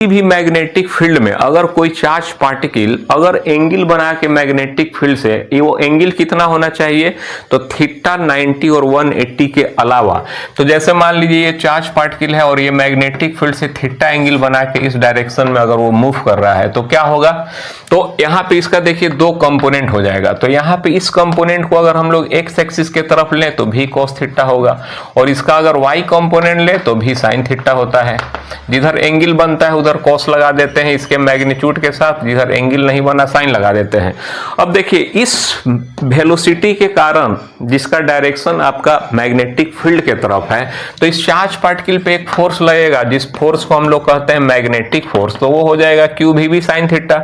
भी magnetic field में अगर कोई चार्ज पार्टिकल अगर एंगल बना के मैग्नेटिक फील्ड से, ये वो एंगल कितना होना चाहिए, तो थीटा 90 और 180 के अलावा। तो जैसे मान लीजिए ये चार्ज पार्टिकल है और ये मैग्नेटिक फील्ड से थीटा एंगल बना के इस डायरेक्शन में अगर वो मूव कर रहा है तो क्या होगा, तो यहाँ पे इसका देखिए दो कंपोनेंट हो जाएगा। तो यहाँ पे इस कंपोनेंट को अगर हम लोग एक्स एक्सिस के तरफ लें तो भी cos थीटा होगा, और इसका अगर y कंपोनेंट ले तो भी sin थीटा होता है। जिधर एंगल बनता है उधर cos लगा देते हैं इसके मैग्नीट्यूड के साथ, जिधर एंगल नहीं बना sin लगा देते हैं। अब देखिए इस वेलोसिटी के कारण जिसका डायरेक्शन आपका मैग्नेटिक फील्ड के तरफ है, तो इस चार्ज पार्टिकल पे एक फोर्स लगेगा जिस फोर्स को हम लोग कहते हैं मैग्नेटिक फोर्स, तो वो हो जाएगा क्यू भी sin थीटा।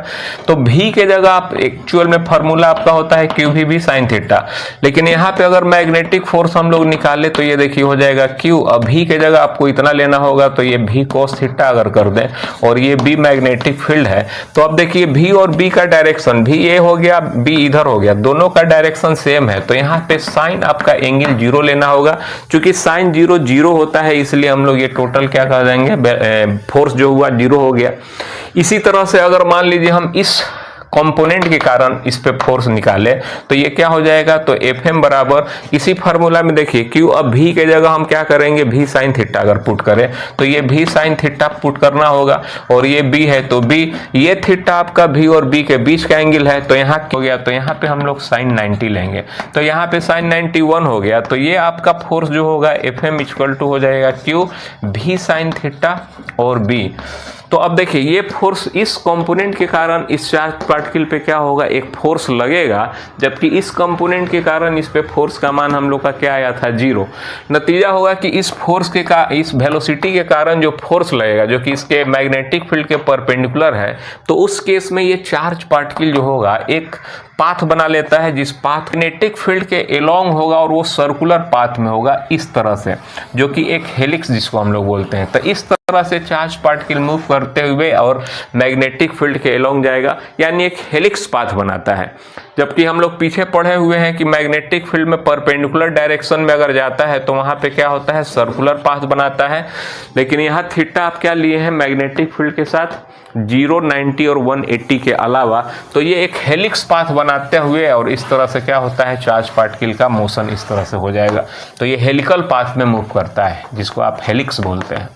तो भी के जगह आप एक्चुअल में फॉर्मूला आपका होता है क्यू भी sin थीटा, लेकिन यहाँ पे अगर मैग्नेटिक फोर्स हम लोग निकाले तो ये देखिए हो जाएगा क्यू। अब भी के जगह आपको इतना लेना होगा तो ये भी cos थीटा अगर कर दें, और ये बी मैग्नेटिक फील्ड है, तो अब देखिए भी और बी का डायरेक्शन, भी ये हो गया बी इधर हो गया, दोनों का डायरेक्शन सेम है, तो यहाँ पे साइन आपका एंगल 0 लेना होगा। चूंकि साइन 0 0 होता है इसलिए हम लोग ये टोटल क्या कह देंगे, फोर्स जो हुआ 0 हो गया। इसी तरह से अगर मान लीजिए हम इस कंपोनेंट के कारण इस पे फोर्स निकाले तो ये क्या हो जाएगा, तो Fm बराबर इसी फार्मूला में देखिए क्यू, अब भी के जगह हम क्या करेंगे भी sin थीटा अगर पुट करें तो ये भी sin थीटा पुट करना होगा, और ये b है तो b, ये थीटा आपका v और b के बीच का एंगल है, तो यहाँ हो गया, तो यहाँ पे हम लोग sin 90 लेंगे, तो यहाँ पे sin 91 हो गया। तो ये आपका फोर्स जो होगा Fm इक्वल टू हो जाएगा क्यू भी sin थीटा और b। तो अब देखिए ये फोर्स इस कंपोनेंट के कारण इस चार्ज पार्टिकल पे क्या होगा, एक फोर्स लगेगा, जबकि इस कंपोनेंट के कारण इस पे फोर्स का मान हम लोग का क्या आया था 0। नतीजा होगा कि इस फोर्स के इस वेलोसिटी के कारण जो फोर्स लगेगा जो कि इसके मैग्नेटिक फील्ड के परपेंडिकुलर है, तो उस केस में ये चार्ज पार्टिकल जो होगा एक पाथ बना लेता है जिस पाथ मैग्नेटिक फील्ड के एलोंग होगा, और वो सर्कुलर पाथ में होगा इस तरह से, जो कि एक हेलिक्स जिसको हम लोग बोलते हैं। तो इस तरह से चार्ज पार्टिकल मूव करते हुए और मैग्नेटिक फील्ड के एलोंग जाएगा, यानी एक हेलिक्स पाथ बनाता है। जबकि हम लोग पीछे पढ़े हुए हैं कि मैग्नेटिक फील्ड में परपेंडिकुलर डायरेक्शन में अगर जाता है तो वहां पे क्या होता है, सर्कुलर पाथ बनाता है। लेकिन यहाँ थीटा आप क्या लिए हैं मैग्नेटिक फील्ड के साथ 0, 90 और 180 के अलावा, तो ये एक हेलिक्स पाथ बनाते हुए, और इस तरह से क्या होता है चार्ज पार्टिकल का मोशन इस तरह से हो जाएगा। तो ये हेलिकल पाथ में मूव करता है जिसको आप हेलिक्स बोलते हैं।